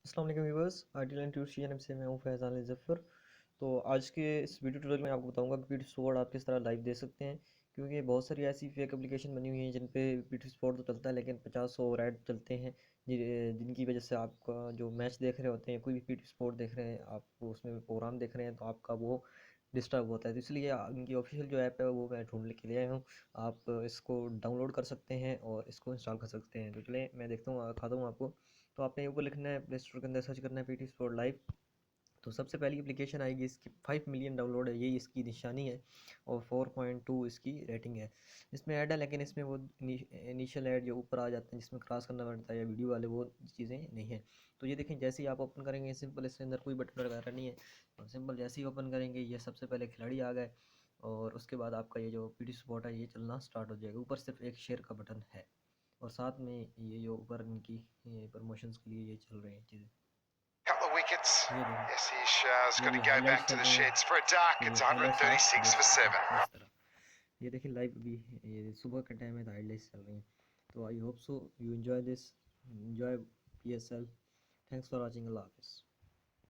अस्सलाम वालेकुम viewers, आर्टिल and tweet channel से मैं हूं फैज़ान ज़फ़र। तो आज के इस वीडियो ट्यूटोरियल में आपको बताऊंगा कि पीटी स्पोर्ट आप किस तरह लाइव दे सकते हैं। क्योंकि बहुत सारी ऐसी फेक एप्लीकेशन बनी हुई हैं जिन पे पीटी स्पोर्ट तो चलता है लेकिन 50-100 ऐड चलते हैं, जिनकी वजह से आपका जो मैच देख रहे होते हैं, कोई भी पीटी स्पोर्ट देख रहे हैं, आप उसमें प्रोग्राम देख रहे हैं तो आपका वो डिस्टर्ब होता है। तो इसलिए इनकी ऑफिशियल जो ऐप है वो मैं ढूंढ के ले आया हूँ। आप इसको डाउनलोड कर सकते हैं और इसको इंस्टॉल कर सकते हैं। तो चले मैं देखता हूँ, खाता हूँ आपको। तो आपने ऊपर लिखना है, प्ले स्टोर के अंदर सर्च करना है पीटी स्पोर्ट लाइव। तो सबसे पहली एप्लीकेशन आएगी, इसकी 5 मिलियन डाउनलोड है, यही इसकी निशानी है और 4.2 इसकी रेटिंग है। इसमें ऐड है लेकिन इसमें वो इनिशियल ऐड जो ऊपर आ जाते हैं जिसमें क्रॉस करना पड़ता है या वीडियो वाले, वो चीज़ें नहीं है। तो ये देखें, जैसे ही आप ओपन करेंगे सिंपल, इसके अंदर कोई बटन वगैरह नहीं है और सिंपल जैसे ही ओपन करेंगे ये सबसे पहले खिलाड़ी आ गए और उसके बाद आपका ये जो पीटी स्पोर्ट है ये चलना स्टार्ट हो जाएगा। ऊपर सिर्फ एक शेयर का बटन है और साथ में ये जो ऊपर इनकी प्रमोशंस के लिए ये चल रही हैं चीज़ें। Couple of wickets. ये देखें, Yes, he's ये got भी to go highlights back to चल the रहे हैं। sheds for a duck. ये It's हाइलाइट्स आप 136 देख for सकते 7. हैं इस तरह। ये देखिए लाइव अभी ये सुबह का टाइम है तो हाइलाइट्स चल रही हैं। तो I hope so you enjoy this, enjoy PSL. Thanks for watching, अल्लाह हाफिज़।